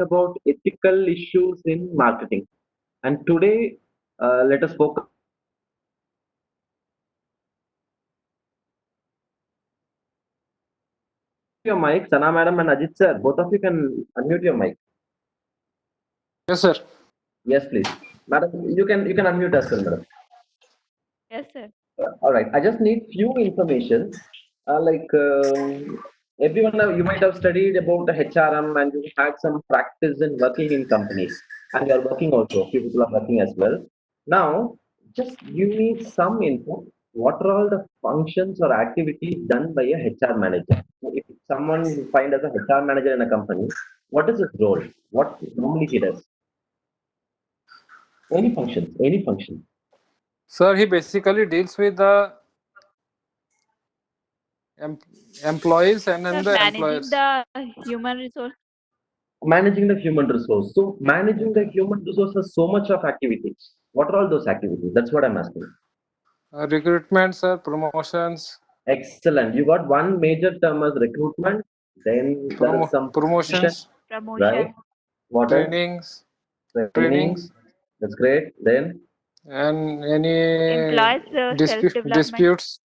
about ethical issues in marketing. And today, let us focus your mic. Sana madam and Ajit sir, both of you can unmute your mic. Yes, sir. Yes, please. Madam, you can unmute as well, madam. Yes, sir. All right. I just need few information. Everyone, you might have studied about the HRM and you had some practice in working in companies, and you are working also. Few people are working as well. Now, just give me some info. What are all the functions or activities done by a HR manager? If someone you find as a HR manager in a company, what is his role? What normally he does? Any functions, any function. Sir, he basically deals with the em- employees and then Sir, the managing employers. the human resource. Managing the human resource. So managing the human resource has so much of activities. What are all those activities? That's what I'm asking. Recruitment, sir, promotions, Excellent. You got one major term as recruitment. Then there is some promotion, promotions, right? Promotion. What else? trainings, Training. trainings, That's great. Then and any Employees self-development. disputes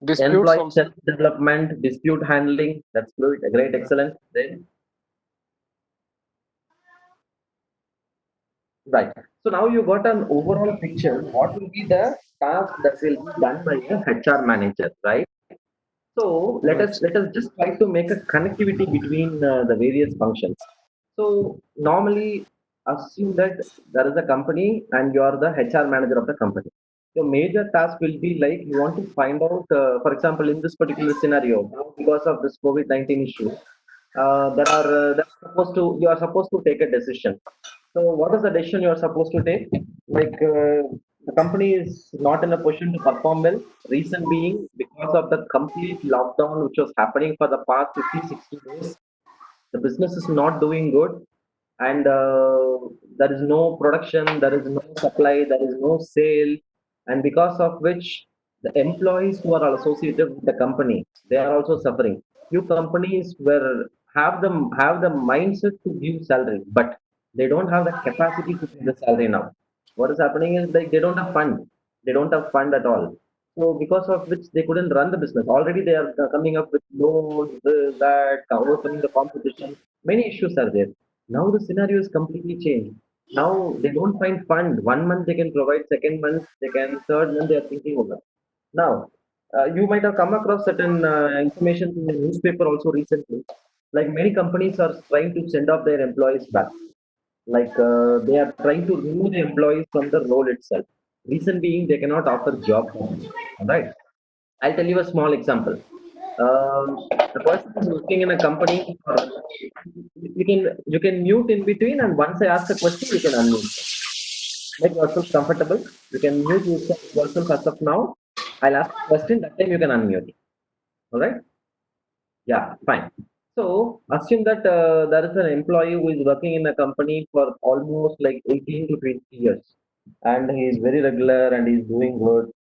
employee also. self-development, dispute handling. That's good. Great. Excellent. Then right. So now you got an overall picture. What will be the task that will be done by a HR manager, right? So let Right, us sir. let us just try to make a connectivity between the various functions. So normally assume that there is a company and you are the HR manager of the company. Your major task will be like you want to find out, for example, in this particular scenario, now because of this COVID-19 issue, there are supposed to you are supposed to take a decision. So what is the decision you are supposed to take? The company is not in a position to perform well. Reason being because of the complete lockdown which was happening for the past 50, 60 days. The business is not doing good, and there is no production, there is no supply, there is no sale, and because of which the employees who are associated with the company, they are also suffering. Few companies were have the mindset to give salary, but they don't have the capacity to give the salary now. What is happening is like they don't have fund. They don't have fund at all. So because of which they couldn't run the business. Already they are coming up with loans, this, that, overcoming the competition. Many issues are there. Now the scenario is completely changed. Now they don't find fund. 1 month they can provide, second month they can, third month they are thinking over. Now, you might have come across certain information in the newspaper also recently. Like many companies are trying to send off their employees back. They are trying to remove the employees from the role itself. Reason being they cannot offer job. Right. I'll tell you a small example. The person is working in a company. You can mute in between, and once I ask a question, you can unmute. Make yourself comfortable. You can mute yourself as of now. I'll ask a question. That time you can unmute. All right. Yeah, fine. So assume that there is an employee who is working in a company for almost like 18 to 20 years, and he is very regular and he is doing good.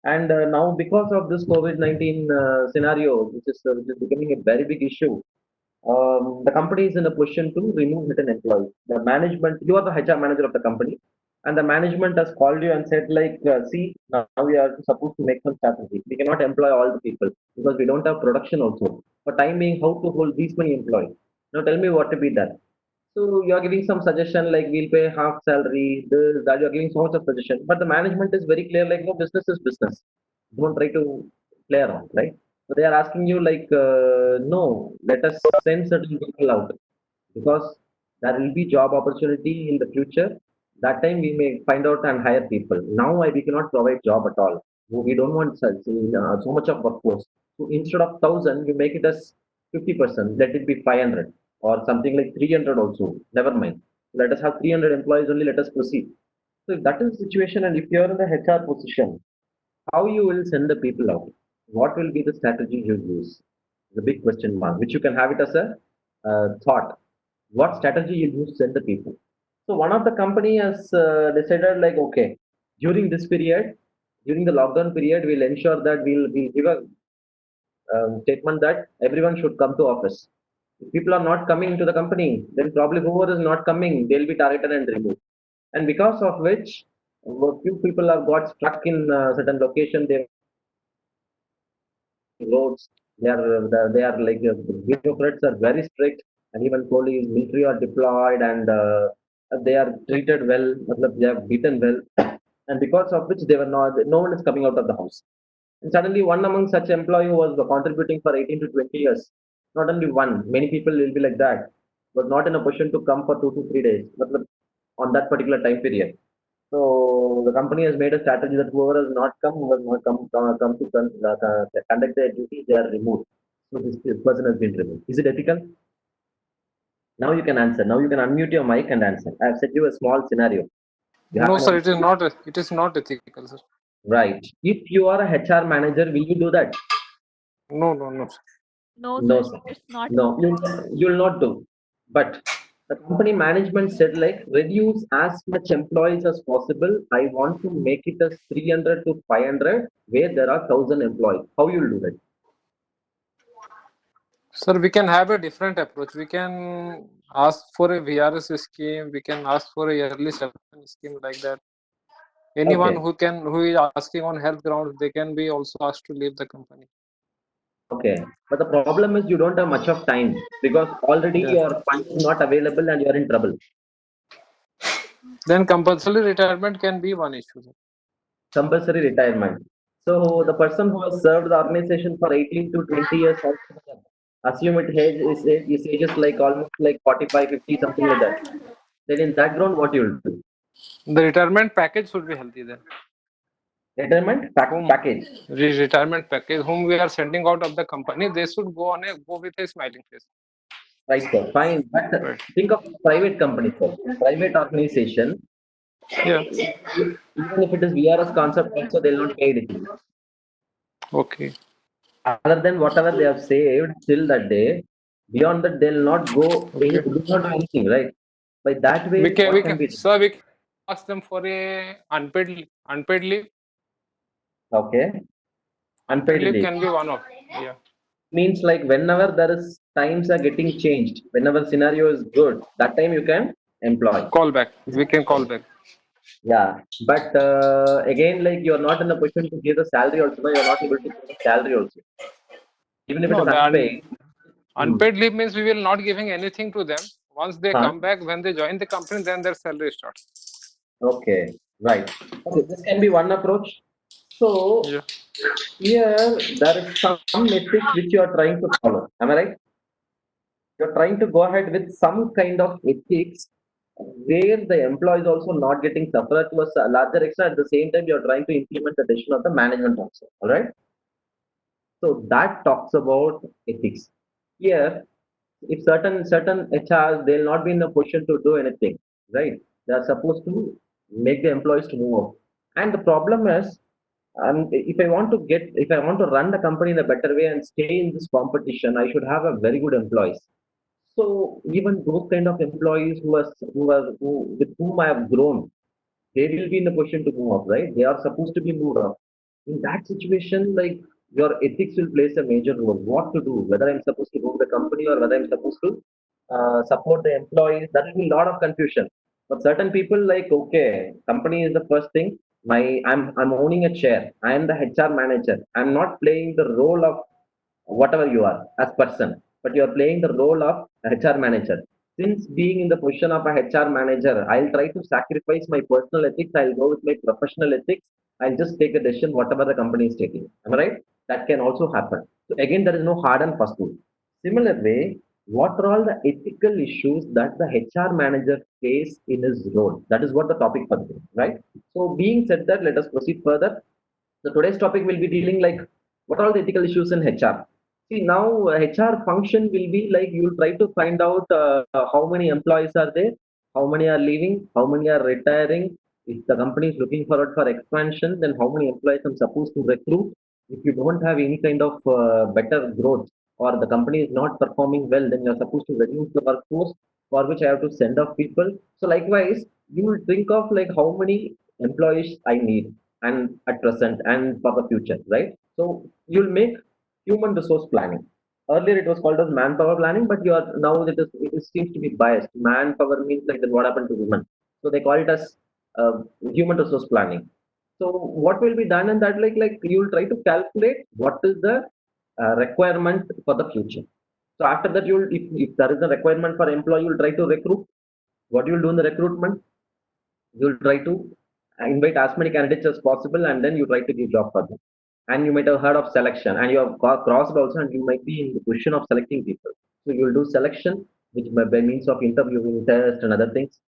And now because of this COVID-19 scenario, which is becoming a very big issue, the company is in a position to remove certain employees. The management, you are the HR manager of the company, and the management has called you and said, see, now we are supposed to make some strategy. We cannot employ all the people because we don't have production also. For time being, how to hold these many employees? Now tell me what to be done. So you are giving some suggestion like we'll pay half salary, this, that. You are giving so much of suggestion, but the management is very clear. Like no, business is business. Don't try to play around, right? So they are asking you no, let us send certain people out because there will be job opportunity in the future. That time we may find out and hire people. Now we cannot provide job at all. We don't want so much of workforce. So instead of 1,000, you make it as 50%. Let it be 500 or something like 300 also. Never mind. Let us have 300 employees only. Let us proceed. So if that is the situation, and if you are in the HR position, how you will send the people out? What will be the strategy you use? The big question mark, which you can have it as a thought. What strategy you use to send the people? So one of the company has decided okay, during this period, during the lockdown period, we'll ensure that we'll give a statement that everyone should come to office. If people are not coming into the company, then probably whoever is not coming, they'll be targeted and removed. And because of which, few people have got stuck in certain location. They roads. They are like bureaucrats are very strict, and even police, military are deployed, and they are treated well. They are beaten well, and because of which they were not. No one is coming out of the house. And suddenly, one among such employee who was contributing for 18 to 20 years. Not only one, many people will be like that, but not in a position to come for 2 to 3 days. On that particular time period. So the company has made a strategy that whoever has not come, who has not come to conduct their duty, they are removed. So this person has been removed. Is it ethical? Now you can answer. Now you can unmute your mic and answer. I have set you a small scenario. You have No, sir, an, it is not. It is not ethical, sir. right. If you are a HR manager, will you do that? No, no, no, sir. No, No, sir. sir. It's not. No, you'll not do. But the company management said like reduce as much employees as possible. I want to make it as 300 to 500 where there are 1,000 employees. How you'll do that? Sir, we can have a different approach. We can ask for a VRS scheme. We can ask for a yearly selection scheme like that. Anyone Okay. who is asking on health grounds, they can be also asked to leave the company. Okay. But the problem is you don't have much of time because already Yeah. your fund is not available and you're in trouble. Then compulsory retirement can be one issue, sir. Compulsory retirement. So the person who has served the organization for 18 to 20 years, assume it is ages like almost like 45, 50, something like that. Then in that ground, what you'll do? The retirement package should be healthy then. Retirement Whom package. retirement package whom we are sending out of the company, they should go with a smiling face. Right, sir. Fine. But Right. think of private company, sir. Private organization. Yeah. Even if it is VRS concept, also they'll not pay anything. Okay. Other than whatever they have saved till that day, beyond that they'll not go any, Okay. do not do anything, right? By that way, We what can can, be done? sir, we can ask them for a unpaid leave. Okay. Unpaid Unpaid leave leave. can be one of, yeah. Means like whenever there is times are getting changed, whenever scenario is good, that time you can employ. Call back. We can call back. Yeah, but again, like you're not in a position to give the salary also. No, you're not able to give the salary also, even if it No, is the unpaid. Hmm. unpaid leave means we will not giving anything to them. Once they Huh? come back, when they join the company, then their salary starts. Okay, right. Okay, this can be one approach. So Yeah. here there is some ethics which you are trying to follow. Am I right? You're trying to go ahead with some kind of ethics where the employee is also not getting suffered to a larger extent. At the same time, you're trying to implement the decision of the management also. All right. So that talks about ethics. Here, if certain HRs they'll not be in a position to do anything, right? They are supposed to make the employees to move up. And the problem is, if I want to run the company in a better way and stay in this competition, I should have a very good employees. So even those kind of employees with whom I have grown, they will be in a position to move up, right? They are supposed to be moved up. In that situation, like your ethics will play a major role. What to do, whether I'm supposed to go to the company or whether I'm supposed to support the employees, that will be a lot of confusion. But certain people like, okay, company is the first thing. I'm owning a chair. I am the HR manager. I'm not playing the role of whatever you are as person, but you are playing the role of a HR manager. Since being in the position of a HR manager, I'll try to sacrifice my personal ethics. I'll go with my professional ethics. I'll just take a decision whatever the company is taking. Am I right? That can also happen. So again, there is no hard and fast rule. Similar way, what are all the ethical issues that the HR manager face in his role? That is what the topic for today, right? So being said that, let us proceed further. So today's topic will be dealing like what are the ethical issues in HR. See now HR function will be like you will try to find out how many employees are there, how many are leaving, how many are retiring. If the company is looking forward for expansion, then how many employees I'm supposed to recruit. If you don't have any kind of better growth or the company is not performing well, then you're supposed to reduce the workforce for which I have to send off people. So likewise, you will think of like how many employees I need and at present and for the future, right? So you'll make human resource planning. Earlier it was called as manpower planning, but you are now it seems to be biased. Manpower means like then what happened to women, so they call it as human resource planning. So what will be done in that, like you will try to calculate what is the requirement for the future. So after that, if there is a requirement for employee, you'll try to recruit. What you will do in the recruitment, you'll try to invite as many candidates as possible, and then you try to give job for them. And you might have heard of selection, and you have crossed also, and you might be in the position of selecting people. So you will do selection, which by means of interviewing, test, and other things.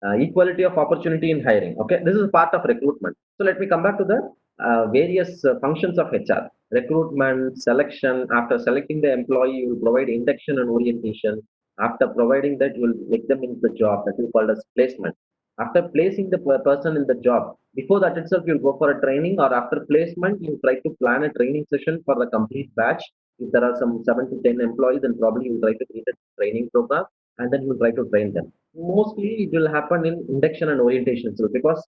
Equality of opportunity in hiring. Okay, this is part of recruitment. So let me come back to the various functions of HR. Recruitment, selection. After selecting the employee, you will provide induction and orientation. After providing that, you will make them into the job. That is called as placement. After placing the person in the job, before that itself, you'll go for a training, or after placement, you try to plan a training session for the complete batch. If there are some 7 to 10 employees, then probably you try to create a training program, and then you try to train them. Mostly it will happen in induction and orientation. So because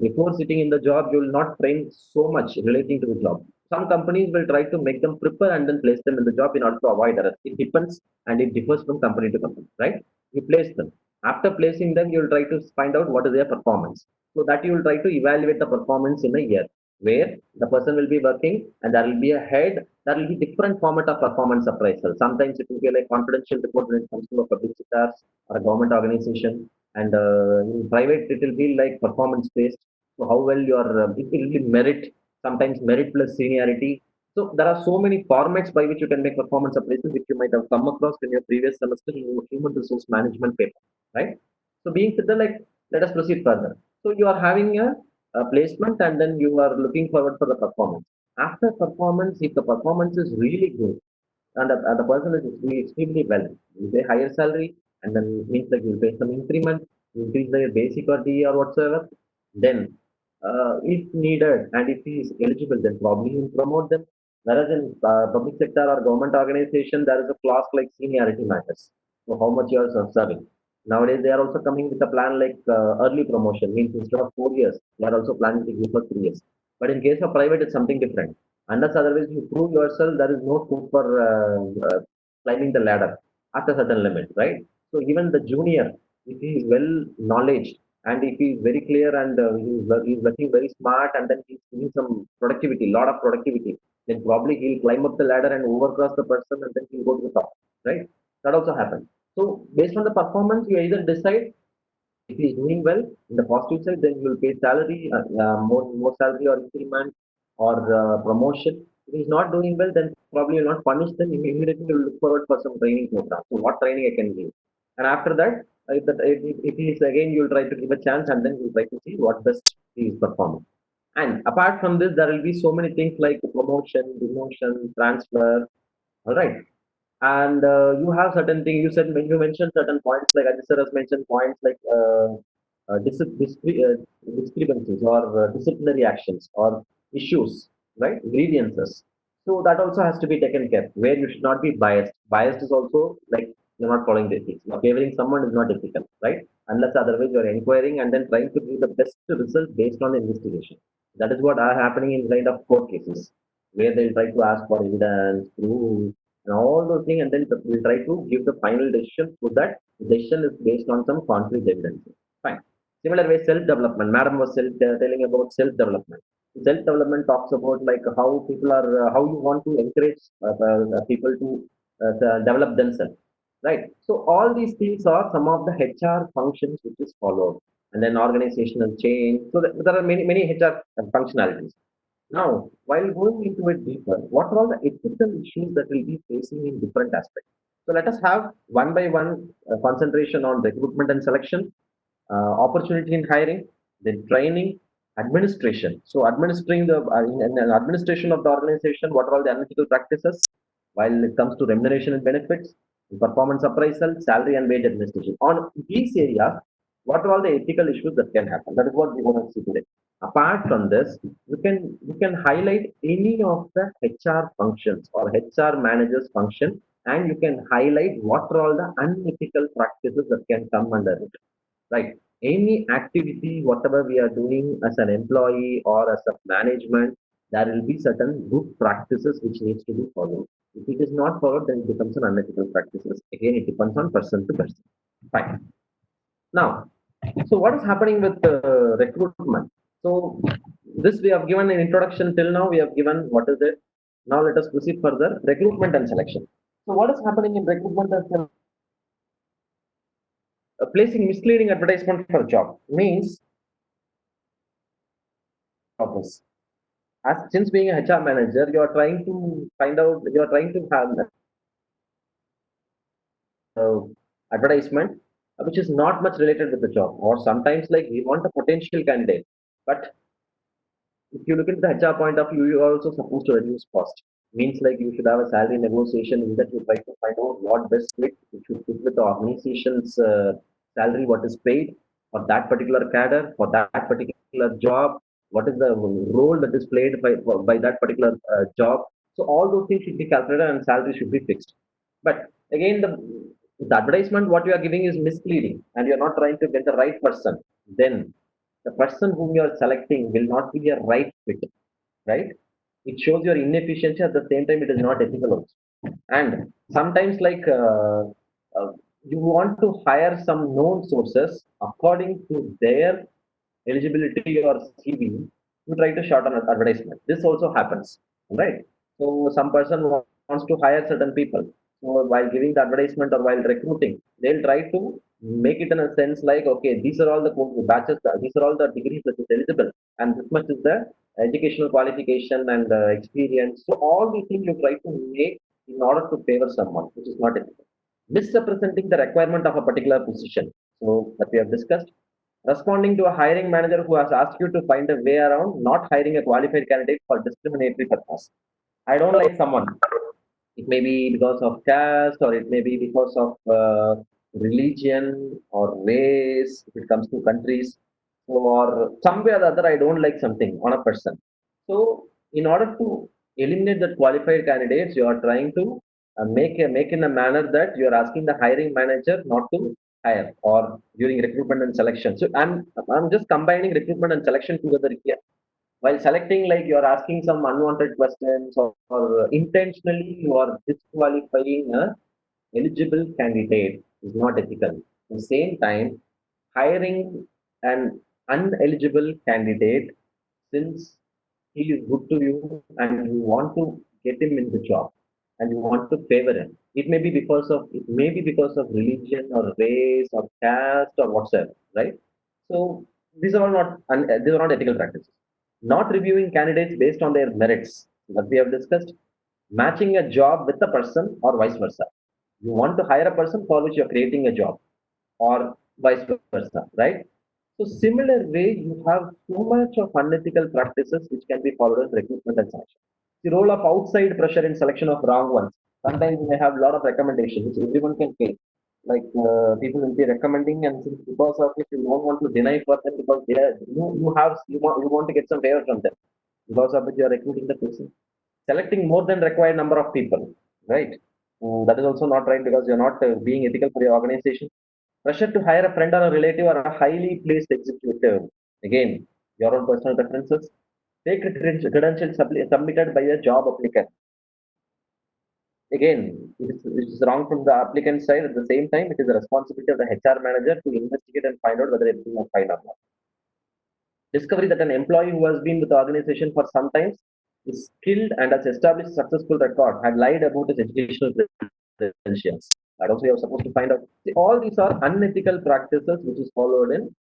before sitting in the job, you will not train so much relating to the job. Some companies will try to make them prepare and then place them in the job in order to avoid errors. It depends, and it differs from company to company, right? You place them. After placing them, you'll try to find out what is their performance. So that you will try to evaluate the performance in a year, where the person will be working and there will be a head. There will be different format of performance appraisal. Sometimes it will be like confidential report when it comes to a public sector or a government organization, and in private it will be like performance based. So how well your it will be merit, sometimes merit plus seniority. So there are so many formats by which you can make performance appraisal, which you might have come across in your previous semester in your human resource management paper, right? So being said that, like, let us proceed further. So you are having a placement, and then you are looking forward for the performance. After performance, if the performance is really good, and the person is doing extremely well, you pay higher salary, and then means like you pay some increment, you increase their basic or DE or whatsoever. Then, if needed and if he is eligible, then probably you promote them. Whereas in public sector or government organization, there is a clause like seniority matters. So how much you are serving. Nowadays, they are also coming with a plan like early promotion, means instead of 4 years, they are also planning to give for 3 years. But in case of private, it's something different. Unless otherwise you prove yourself, there is no scope for climbing the ladder after certain limit, right? So even the junior, if he is well knowledge, and if he is very clear, and he is working very smart, and then he's doing some productivity, lot of productivity, then probably he'll climb up the ladder and overcross the person, and then he'll go to the top, right? That also happens. So based on the performance, you either decide. If he is doing well in the positive side, then you will pay salary, more salary or increment or promotion. If he is not doing well, then probably you will not punish them. Immediately you will look forward for some training program. So what training I can give? And after that, if he is again, you will try to give a chance, and then you will try to see what best he is performing. And apart from this, there will be so many things like promotion, demotion, transfer. All right, and you have certain things. You said when you mentioned certain points, like Ajit sir has mentioned points like discrepancies or disciplinary actions or issues, right? Grievances. So that also has to be taken care, where you should not be biased. Biased is also like you're not following the ethics. You're favoring someone is not ethical, right? Unless otherwise you're inquiring and then trying to give the best result based on the investigation. That is what are happening in kind of court cases, where they'll try to ask for evidence, proof, and all those things, and then we'll try to give the final decision so that the decision is based on some concrete evidence. Fine. Similar way, self-development. Madam was telling about self-development. Self-development talks about like how people are, how you want to encourage people to develop themselves, right? So all these things are some of the HR functions which is followed, and then organizational change. So there are many HR functionalities. Now, while going into it deeper, what are all the ethical issues that we'll be facing in different aspects? So let us have one by one concentration on recruitment and selection, opportunity in hiring, then training, administration. So administering in administration of the organization, what are all the unethical practices? While it comes to remuneration and benefits, performance appraisal, salary and wage administration. On these areas, what are all the ethical issues that can happen? That is what we want to see today. Apart from this, you can highlight any of the HR functions or HR managers function, and you can highlight what are all the unethical practices that can come under it, right? Any activity, whatever we are doing as an employee or as a management, there will be certain good practices which needs to be followed. If it is not followed, then it becomes an unethical practices. Again, it depends on person to person. Fine. Now, so what is happening with recruitment? So this we have given an introduction till now. We have given what is it. Now let us proceed further. Recruitment and selection. So what is happening in recruitment and selection? Placing misleading advertisement for job means office. As since being a HR manager, you are trying to find out. You are trying to have uh, advertisement which is not much related with the job, or sometimes like we want a potential candidate, but if you look into the HR point of view, you are also supposed to reduce cost. Means like you should have a salary negotiation in that you try to find out what best fit, it should fit with the organization's salary, what is paid for that particular cadre, for that particular job, what is the role that is played by that particular job. So all those things should be calculated and salary should be fixed. But again, the advertisement what you are giving is misleading and you are not trying to get the right person. Then the person whom you are selecting will not be a right fit, right? It shows your inefficiency at the same time, it is not ethical also. And sometimes, like, you want to hire some known sources according to their eligibility or CV, you try to shorten an advertisement. This also happens, right? So some person wants to hire certain people. So while giving the advertisement or while recruiting, they'll try to make it in a sense like, okay, these are all the batches, these are all the degrees that is eligible, and this much is the educational qualification and experience. So all these things you try to make in order to favor someone, which is not ethical. Misrepresenting the requirement of a particular position. So that we have discussed. Responding to a hiring manager who has asked you to find a way around not hiring a qualified candidate for discriminatory purpose. I don't like someone. It may be because of caste, or it may be because of religion or race, if it comes to countries, or some way or the other, I don't like something on a person. So, in order to eliminate that qualified candidates, you are trying to make in a manner that you are asking the hiring manager not to hire or during recruitment and selection. So, I'm just combining recruitment and selection together here. While selecting, like you are asking some unwanted questions, or intentionally you are disqualifying a eligible candidate is not ethical. At the same time, hiring an uneligible candidate, since he is good to you and you want to get him in the job and you want to favor him. It may be because of religion or race or caste or whatsoever, right? So these are not ethical practices. Not reviewing candidates based on their merits, that we have discussed. Matching a job with a person or vice versa. You want to hire a person for which you're creating a job, or vice versa, right? So similar way, you have so much of unethical practices which can be followed in recruitment and selection. The role of outside pressure in selection of wrong ones. Sometimes you may have a lot of recommendations which everyone can take. Like people will be recommending, and since because of it, you don't want to deny for them because they are, you want to get some favor from them. Because of it, you are recruiting the person. Selecting more than required number of people, right? That is also not right because you're not being ethical for your organization. Pressure to hire a friend or a relative or a highly placed executive. Again, your own personal preferences. Fake credentials submitted by a job applicant. Again, it is wrong from the applicant side. At the same time, it is the responsibility of the HR manager to investigate and find out whether everything is fine or not. Discovery that an employee who has been with the organization for some time is skilled and has established a successful record, had lied about his educational credentials. That also you are supposed to find out. See, all these are unethical practices which is followed in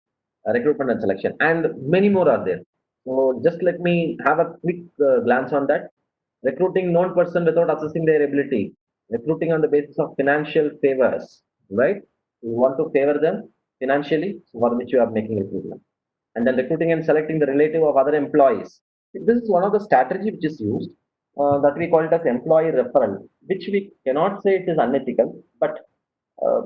recruitment and selection, and many more are there. So just let me have a quick glance on that. Recruiting non-person without assessing their ability, recruiting on the basis of financial favors, right? You want to favor them financially, for which you are making recruitment, and then recruiting and selecting the relative of other employees. This is one of the strategy which is used, that we call it as employee referral, which we cannot say it is unethical, but uh,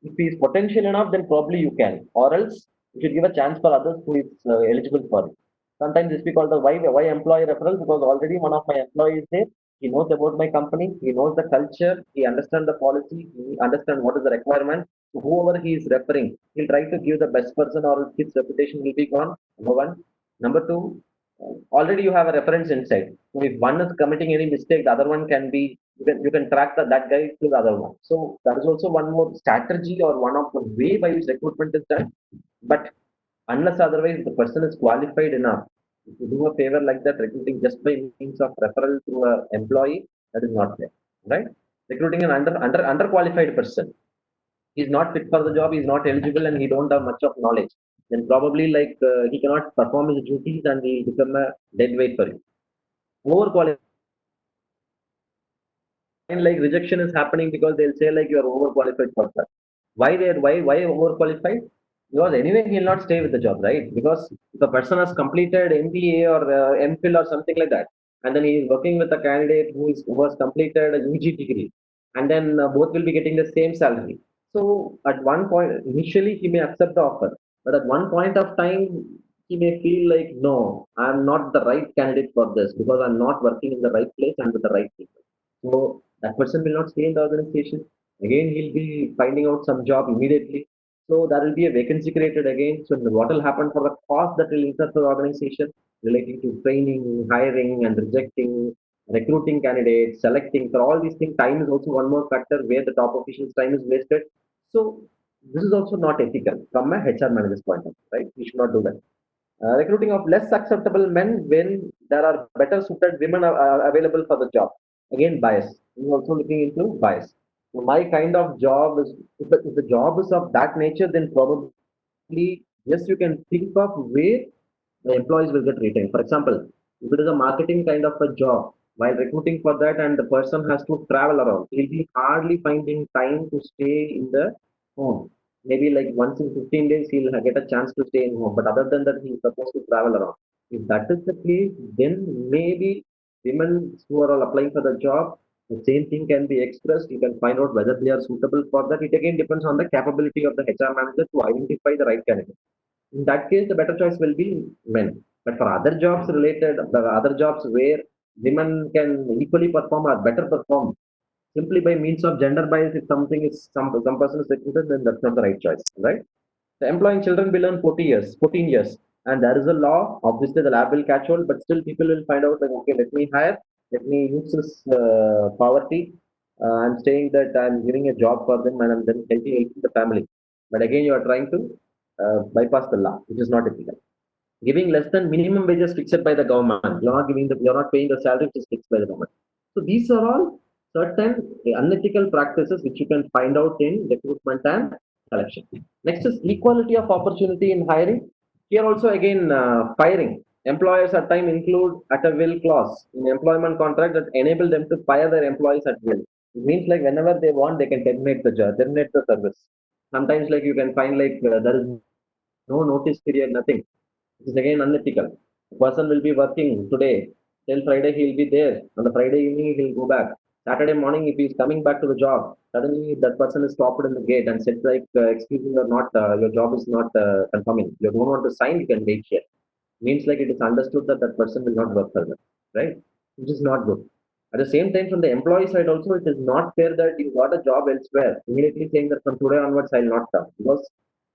if he is potential enough, then probably you can, or else you should give a chance for others who is eligible for it. Sometimes this we call the why employee referral, because already one of my employees there, he knows about my company, he knows the culture, he understands the policy, he understands what is the requirement. So whoever he is referring, he'll try to give the best person or his reputation will be gone. Number one. Number two, already you have a reference inside. So if one is committing any mistake, the other one can be you can track that guy to the other one. So that is also one more strategy or one of the way by which recruitment is done. But unless otherwise the person is qualified enough, if you do a favor like that, recruiting just by means of referral to a employee, that is not fair, right? Recruiting an underqualified person, he's not fit for the job, he's not eligible, and he don't have much of knowledge. Then probably like he cannot perform his duties, and he will become a dead weight for you. Overqualified, like rejection is happening because they'll say like you are overqualified for that. Why overqualified? Because anyway he'll not stay with the job, right? Because if a person has completed MBA or MPhil or something like that, and then he is working with a candidate who has completed a UG degree, and then both will be getting the same salary. So at one point, initially he may accept the offer, but at one point of time he may feel like no, I'm not the right candidate for this because I'm not working in the right place and with the right people. So that person will not stay in the organization. Again, he'll be finding out some job immediately. So there will be a vacancy created again. So what will happen for the cost that will incur to the organization relating to training, hiring, and rejecting, recruiting candidates, selecting. For all these things, time is also one more factor where the top officials' time is wasted. So this is also not ethical from a HR manager's point of view, right? We should not do that. Recruiting of less acceptable men when there are better suited women available for the job. Again, bias. We're also looking into bias. So my kind of job is, if the job is of that nature, then probably yes, you can think of where the employees will get retained. For example, if it is a marketing kind of a job, while recruiting for that and the person has to travel around, he'll be hardly finding time to stay in the home. Maybe like once in 15 days, he'll get a chance to stay in home. But other than that, he's supposed to travel around. If that is the case, then maybe women who are all applying for the job, the same thing can be expressed. You can find out whether they are suitable for that. It again depends on the capability of the HR manager to identify the right candidate. In that case, the better choice will be men. But for other jobs related, the other jobs where women can equally perform or better perform simply by means of gender bias, if something is some person is recruited, then that's not the right choice, right? The employing children below 14 years, and there is a law. Obviously, the lab will catch hold, but still people will find out like, okay, let me hire, let me use this poverty. I'm saying that I'm giving a job for them and I'm then helping the family. But again, you are trying to bypass the law, which is not ethical. Giving less than minimum wages fixed by the government. You're not paying the salary which is fixed by the government. So these are all certain unethical practices which you can find out in recruitment and selection. Next is equality of opportunity in hiring. Here also again firing. Employers at time include at a will clause in employment contract that enable them to fire their employees at will. It means like whenever they want, they can terminate the job, terminate the service. Sometimes like you can find like there is no notice period, nothing. This is again unethical. The person will be working today till Friday, he'll be there. On the Friday evening, he'll go back. Saturday morning, if he's coming back to the job, suddenly that person is stopped in the gate and said like, "Excuse me, you're not, your job is not confirming. You don't want to sign, you can wait here." Means like it is understood that that person will not work further, right? Which is not good. At the same time, from the employee side also, it is not fair that you got a job elsewhere, immediately saying that from today onwards I'll not come, because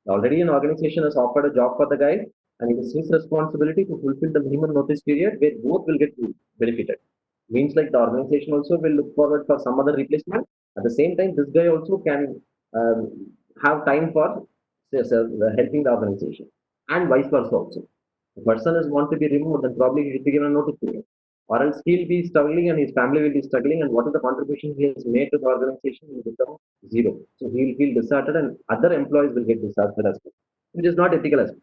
already an organization has offered a job for the guy, and it is his responsibility to fulfill the minimum notice period where both will get benefited. Means like the organization also will look forward for some other replacement. At the same time, this guy also can have time for helping the organization, and vice versa also. The person is want to be removed, then probably he will be given a notice period. Or else he'll be struggling and his family will be struggling, and what is the contribution he has made to the organization will become zero. So he will feel disheartened and other employees will get disheartened as well, which is not ethical as well.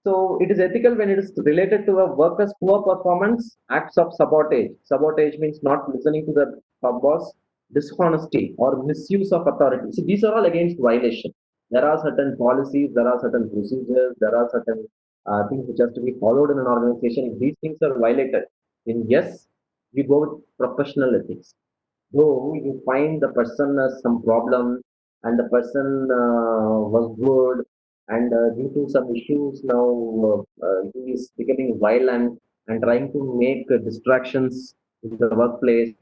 So it is ethical when it is related to a worker's poor performance, acts of sabotage. Sabotage means not listening to the top boss, dishonesty or misuse of authority. See, these are all against violation. There are certain policies, there are certain procedures, there are certain things which has to be followed in an organization. If these things are violated, then yes, you go with professional ethics. Though you find the person has some problem and the person was good, and due to some issues now he is becoming violent and trying to make distractions in the workplace,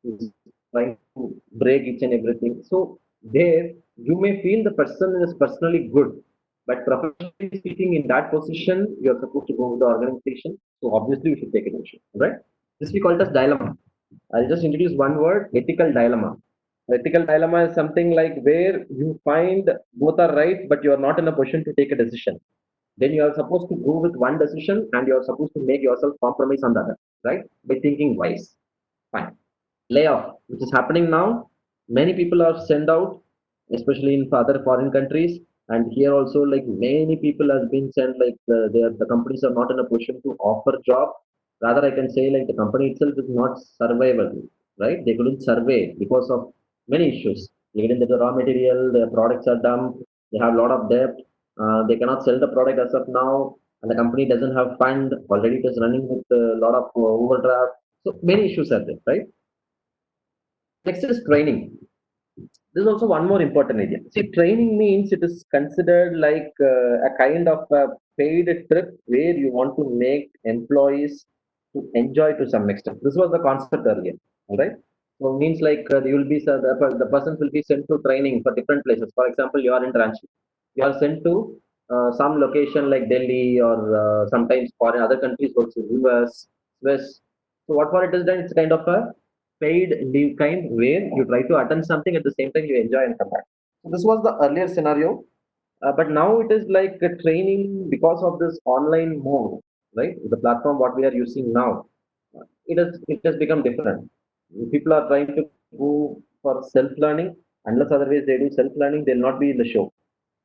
is trying to break each and everything. So there you may feel the person is personally good, but professionally speaking, in that position, you are supposed to go with the organization. So obviously, you should take an action, right? This we call it as dilemma. I'll just introduce one word: ethical dilemma. Ethical dilemma is something like where you find both are right, but you are not in a position to take a decision. Then you are supposed to go with one decision and you are supposed to make yourself compromise on the other, right? By thinking wise. Fine. Layoff, which is happening now. Many people are sent out, especially in other foreign countries. And here also, like many people have been sent, like the companies are not in a position to offer job. Rather, I can say like the company itself is not survivable, right? They couldn't survey because of many issues. Even the raw material, their products are dumped. They have a lot of debt. They cannot sell the product as of now, and the company doesn't have fund. Already, it is running with a lot of overdraft. So many issues are there, right? Next is training. There's also one more important area. See, training means it is considered like a kind of a paid trip where you want to make employees to enjoy to some extent. This was the concept earlier, all right? So it means like you will be the person will be sent to training for different places. For example, you are in Ranchi, you are sent to some location like Delhi or sometimes foreign other countries also US, Swiss. So what for it is then it's kind of a paid leave kind where you try to attend something at the same time you enjoy and come back. So this was the earlier scenario, but now it is like a training because of this online mode, right? The platform what we are using now, it has become different. People are trying to go for self learning. Unless otherwise they do self learning, they'll not be in the show.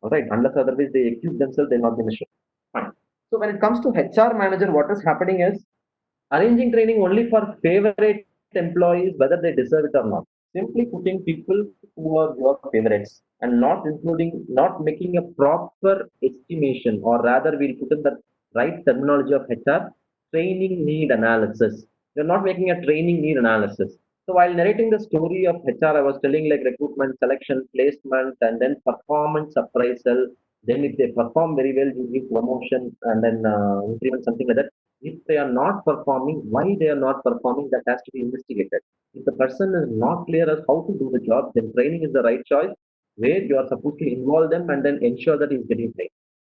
All right, unless otherwise they equip themselves, they'll not be in the show. Fine. So when it comes to HR manager, what is happening is arranging training only for favorite employees, whether they deserve it or not. Simply putting people who are your favorites and not making a proper estimation, or rather, we'll put in the right terminology of HR, training need analysis. You're not making a training need analysis. So while narrating the story of HR, I was telling like recruitment, selection, placement, and then performance appraisal. Then if they perform very well, you give promotion and then increment, something like that. If they are not performing, why they are not performing, that has to be investigated. If the person is not clear as how to do the job, then training is the right choice where you are supposed to involve them and then ensure that he's getting trained.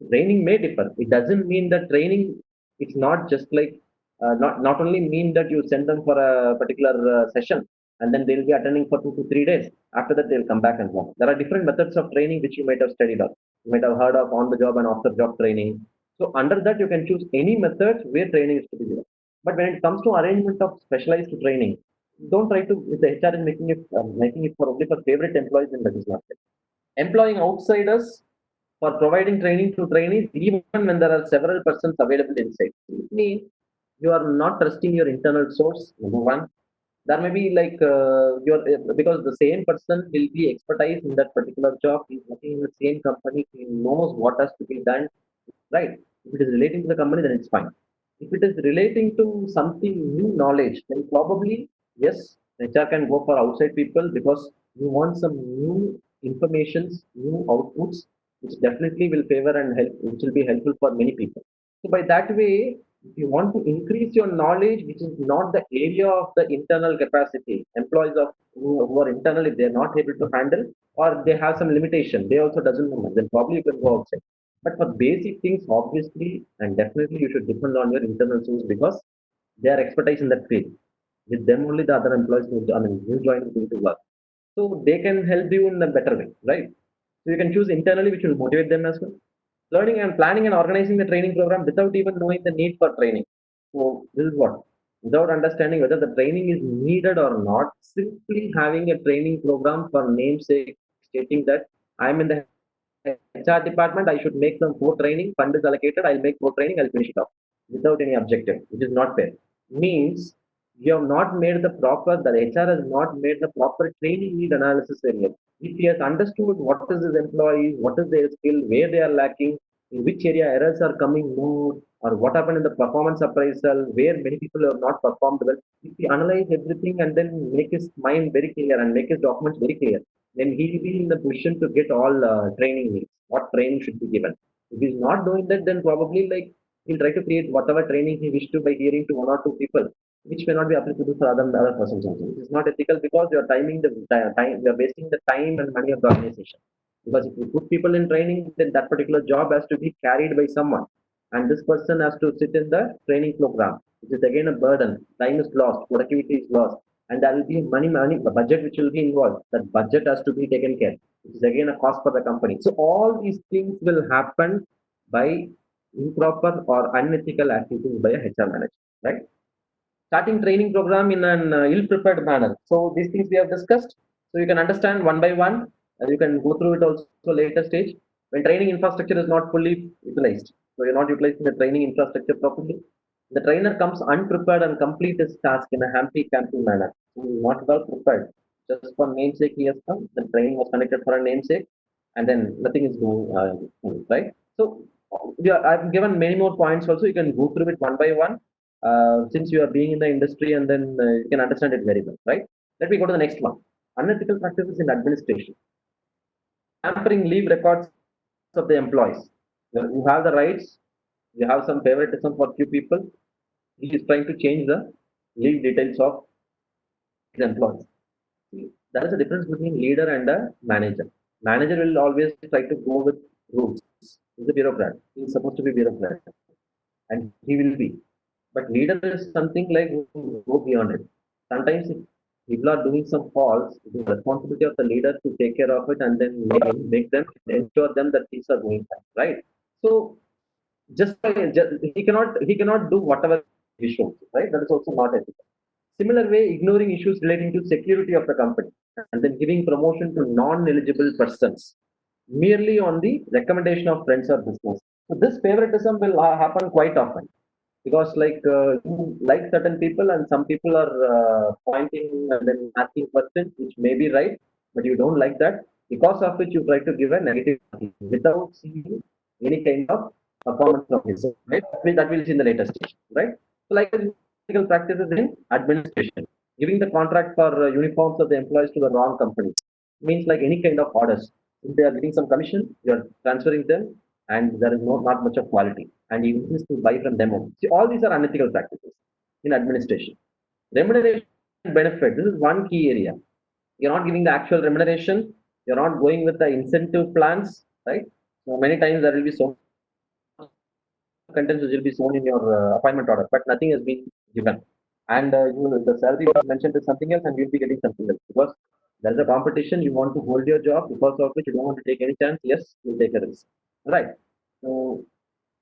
Training may differ. It doesn't mean that training, it's not just like, not only mean that you send them for a particular session and then they'll be attending for 2 to 3 days. After that, they'll come back and work. There are different methods of training which you might have studied of. You might have heard of on the job and off the job training. So under that, you can choose any method where training is to be given. But when it comes to arrangement of specialized training, don't try to. If the HR is making it for only for favorite employees, then that is not it. Employing outsiders for providing training to trainees, even when there are several persons available inside. It means you are not trusting your internal source. Number one, there may be like because the same person will be expertise in that particular job. He's working in the same company. He knows what has to be done, right? If it is relating to the company, then it's fine. If it is relating to something new knowledge, then probably yes, HR can go for outside people because you want some new informations, new outputs, which definitely will favor and help, which will be helpful for many people. So by that way, if you want to increase your knowledge, which is not the area of the internal capacity, employees of who are internal, if they are not able to handle or they have some limitation, they also doesn't know, then probably you can go outside. But for basic things, obviously and definitely you should depend on your internal source because they are expertise in that field. With them only the other employees will, I mean, new joiners going to work. So they can help you in a better way, right? So you can choose internally, which will motivate them as well. Learning and planning and organizing the training program without even knowing the need for training. So this is what, without understanding whether the training is needed or not, simply having a training program for namesake, stating that I'm in the HR department, I should make some more training, fund is allocated, I'll make more training, I'll finish it off without any objective, which is not fair. Means you have not made the HR has not made the proper training need analysis area. If he has understood what is his employees, what is their skill, where they are lacking, in which area errors are coming more, or what happened in the performance appraisal, where many people have not performed well, if he analyze everything and then make his mind very clear and make his documents very clear, then he will be in the position to get all training needs, what training should be given. If he's not doing that, then probably like he'll try to create whatever training he wished to by hearing to one or two people, which may not be applicable for other persons also. It is not ethical because you are timing the time, you are wasting the time and money of the organization. Because if you put people in training, then that particular job has to be carried by someone, and this person has to sit in the training program, which is again a burden. Time is lost, productivity is lost. and there will be money, the budget which will be involved. That budget has to be taken care, which is again a cost for the company. So all these things will happen by improper or unethical activities by a HR manager, right? Starting training program in an ill-prepared manner. So these things we have discussed. So you can understand one by one, and you can go through it also later stage. When training infrastructure is not fully utilized, so you're not utilizing the training infrastructure properly, the trainer comes unprepared and complete his task in a hampy-campy manner. So he's not well prepared. Just for namesake he has come. The training was conducted for a namesake, and then nothing is going right. So yeah, I've given many more points also. You can go through it one by one since you are being in the industry, and then you can understand it very well, right? Let me go to the next one. Unethical practices in administration. Tampering leave records of the employees. You have the rights, you have some favoritism for few people. He is trying to change the leave details of his employees. There is a difference between leader and a manager. Manager will always try to go with rules. He's a bureaucrat. He's supposed to be bureaucrat, and he will be. But leader is something like who go beyond it. Sometimes if people are doing some faults, it is the responsibility of the leader to take care of it and then make them ensure them that things are going fine, right? So he cannot do whatever he shows, right? That is also not ethical. Similar way, ignoring issues relating to security of the company and then giving promotion to non-eligible persons merely on the recommendation of friends or business. So this favoritism will happen quite often because you like certain people and some people are pointing and then asking questions which may be right, but you don't like that, because of which you try to give a negative without seeing any kind of performance of his, right? That will see in the later stage, right? So like ethical practices in administration, giving the contract for uniforms of the employees to the wrong company means like any kind of orders. If they are getting some commission, you are transferring them, and there is not much of quality, and you insist to buy from them only. See, all these are unethical practices in administration. Remuneration and benefit. This is one key area. You're not giving the actual remuneration. You're not going with the incentive plans, right? So many times there will be so contents which will be shown in your appointment order, but nothing has been given. And the salary was mentioned is something else, and you'll be getting something else because there's a competition. You want to hold your job, because of which you don't want to take any chance. Yes, you take a risk, right? So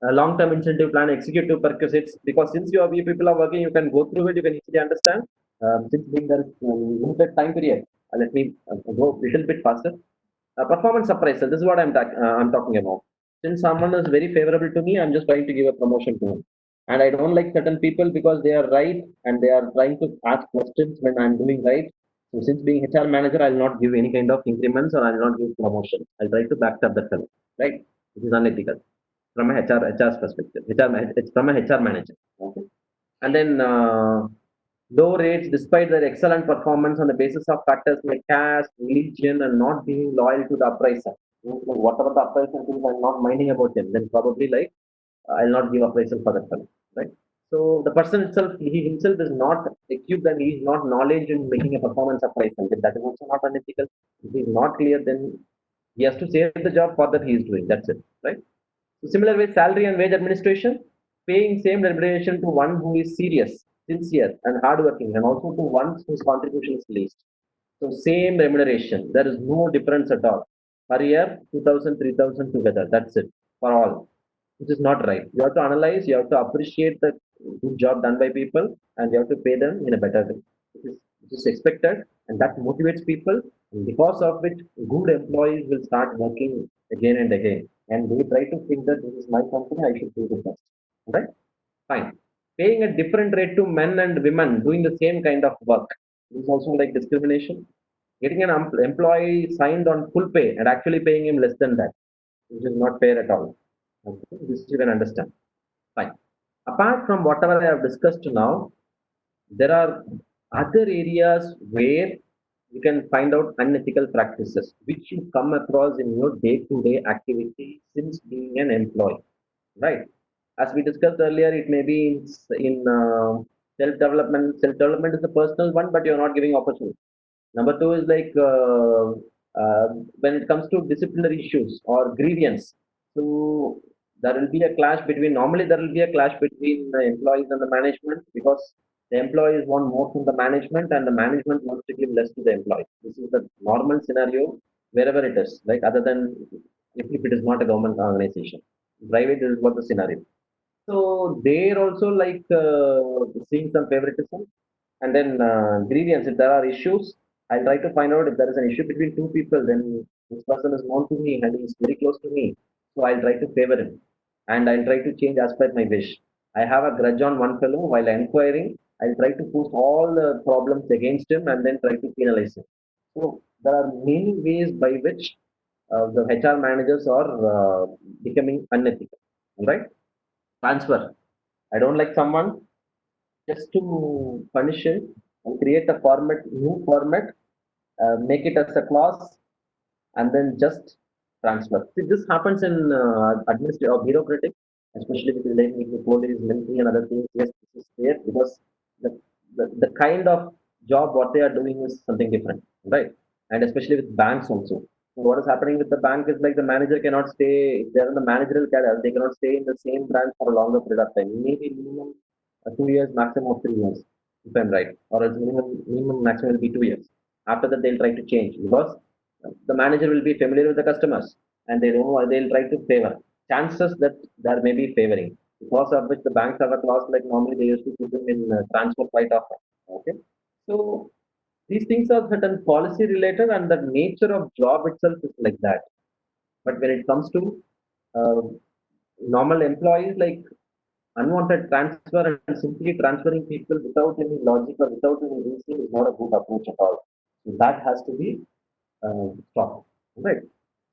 long-term incentive plan, executive perquisites, because since you people are working, you can go through it, you can easily understand. Since being there is limited time period, let me go a little bit faster. Performance appraisal. This is what I'm talking about. Since someone is very favorable to me, I'm just trying to give a promotion to him. And I don't like certain people because they are right and they are trying to ask questions when I'm doing right. So since being HR manager, I'll not give any kind of increments or I'll not give promotion. I'll try to back up that fellow, right? This is unethical from a HR's perspective. It's from a HR manager. Okay. And then low rates despite their excellent performance on the basis of factors like caste, religion, and not being loyal to the appraiser. Whatever the appraiser thinks, I'm not minding about him. Then probably I'll not give appraisal for that fellow, right? So the person itself, he himself is not equipped and he is not knowledge in making a performance appraisal. Then that is also not unethical. If he is not clear, then he has to save the job for that he is doing. That's it, right? So similar with salary and wage administration, paying same remuneration to one who is serious, sincere, and hardworking, and also to one whose contribution is least. So same remuneration. There is no difference at all. Per year, 2,000, 3,000 together. That's it for all. Which is not right. You have to analyze, you have to appreciate the good job done by people, and you have to pay them in a better way. It is expected, and that motivates people, and because of which good employees will start working again and again. And they try to think that this is my company, I should do the best. Right? Fine. Paying a different rate to men and women doing the same kind of work is also like discrimination. Getting an employee signed on full pay and actually paying him less than that, which is not fair at all. Okay? This you can understand. Fine. Apart from whatever I have discussed now, there are other areas where you can find out unethical practices which you come across in your day-to-day activity since being an employee, right? As we discussed earlier, it may be in self-development. Self-development is the personal one, but you're not giving opportunity. Number two is when it comes to disciplinary issues or grievance. So there will be a clash between. Normally, there will be a clash between the employees and the management because The employees want more from the management, and the management wants to give less to the employees. This is the normal scenario wherever it is, like other than if it is not a government organization. Private is what the scenario. So they're also like seeing some favoritism, and then grievance. If there are issues, I'll try to find out if there is an issue between two people. Then this person is known to me and he's very close to me, so I'll try to favor him, and I'll try to change as per my wish. I have a grudge on one fellow while inquiring. I'll try to push all the problems against him and then try to penalize him. So there are many ways by which the HR managers are becoming unethical. Right? Transfer. I don't like someone just to punish him and create a format, new format, make it as a class, and then just transfer. See, this happens in administrative or bureaucratic, especially with relating with the police, military, and other things. Yes, this is there because the kind of job what they are doing is something different, right? And especially with banks also. So what is happening with the bank is like the manager cannot stay, if they're in the managerial cadre, they cannot stay in the same branch for a longer period of time. Maybe minimum 2 years, maximum of 3 years, if I'm right. Or else minimum maximum will be 2 years. After that, they'll try to change because the manager will be familiar with the customers and they know they'll try to favor. Chances that there may be favoring. Because of which the banks have a clause like normally they used to put them in transfer quite often. Okay. So these things are certain policy related and the nature of job itself is like that. But when it comes to uh, normal employees, like unwanted transfer and simply transferring people without any logic or without any reason is not a good approach at all. So that has to be stopped. Right.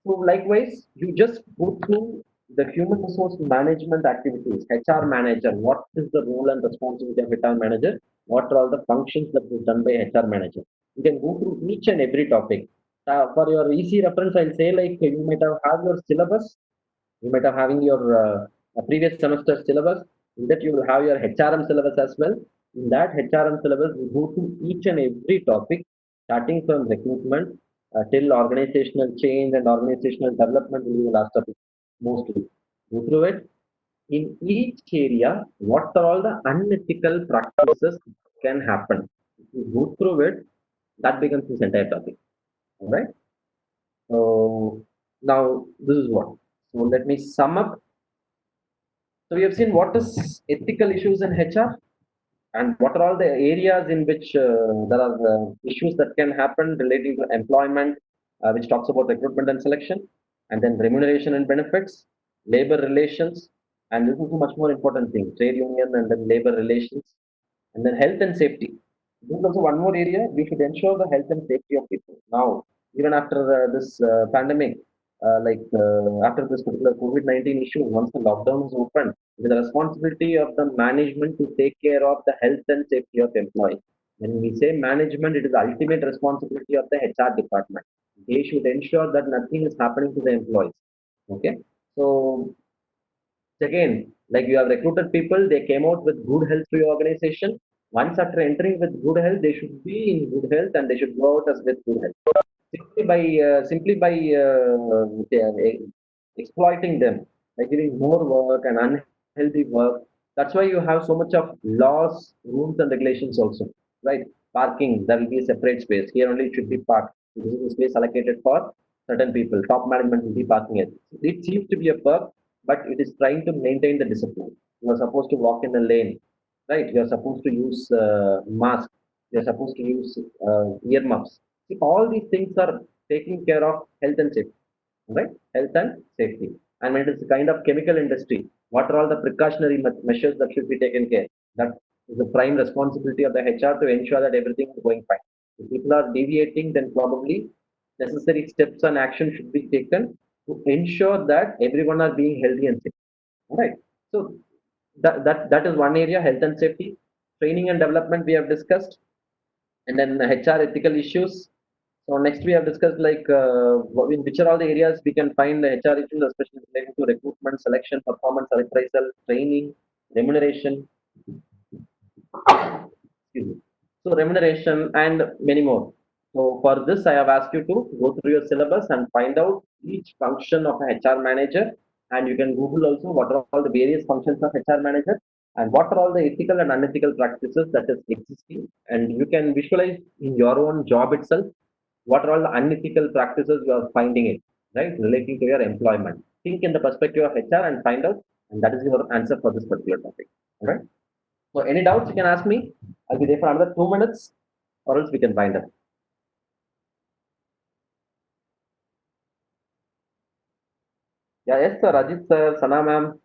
So likewise, you just go through the human resource management activities, HR manager, what is the role and responsibility of HR manager? What are all the functions that is done by HR manager? You can go through each and every topic. For your easy reference, I'll say like you might have your syllabus, you might have having your previous semester syllabus. In that you will have your HRM syllabus as well. In that HRM syllabus, we go through each and every topic, starting from recruitment till organizational change and organizational development will be the last topic mostly. Go through it. In each area, what are all the unethical practices can happen? If you go through it, that becomes this entire topic. All right. So now this is what. So let me sum up. So we have seen what is ethical issues in HR and what are all the areas in which there are issues that can happen relating to employment, which talks about recruitment and selection, and then remuneration and benefits, labor relations, and this is a much more important thing, trade union and then labor relations, and then health and safety. This is also one more area. We should ensure the health and safety of people. Now, even after this pandemic, after this particular COVID-19 issue, once the lockdown is open, it is the responsibility of the management to take care of the health and safety of employees. When we say management, it is the ultimate responsibility of the HR department. They should ensure that nothing is happening to the employees. Okay. So again, like you have recruited people, they came out with good health to your organization. Once after entering with good health, they should be in good health and they should go out as with good health. Simply by exploiting them, like giving more work and unhealthy work. That's why you have so much of laws, rules, and regulations also, right? Parking, there will be a separate space. Here only it should be parked. This is the space allocated for certain people. Top management will be parking it. It seems to be a perk, but it is trying to maintain the discipline. You are supposed to walk in the lane, right? You are supposed to use mask. You are supposed to use earmuffs. See, all these things are taking care of health and safety, right? Health and safety. And when it is a kind of chemical industry, what are all the precautionary measures that should be taken care? That is the prime responsibility of the HR to ensure that everything is going fine. If people are deviating, then probably necessary steps and action should be taken to ensure that everyone are being healthy and safe. All right. So that is one area, health and safety. Training and development we have discussed, and then HR ethical issues. So next we have discussed like in which are all the areas we can find the HR issues, especially relating to recruitment, selection, performance appraisal, training, remuneration, excuse me. So remuneration and many more. So for this, I have asked you to go through your syllabus and find out each function of a HR manager. And you can Google also what are all the various functions of HR manager. and what are all the ethical and unethical practices that is existing, and you can visualize in your own job itself what are all the unethical practices you are finding it, right, relating to your employment. Think in the perspective of HR and find out, and that is your answer for this particular topic. All right. So any doubts you can ask me. I'll be there for another 2 minutes, or else we can wind up. Yeah, yes, sir. Rajit sir, Sana ma'am.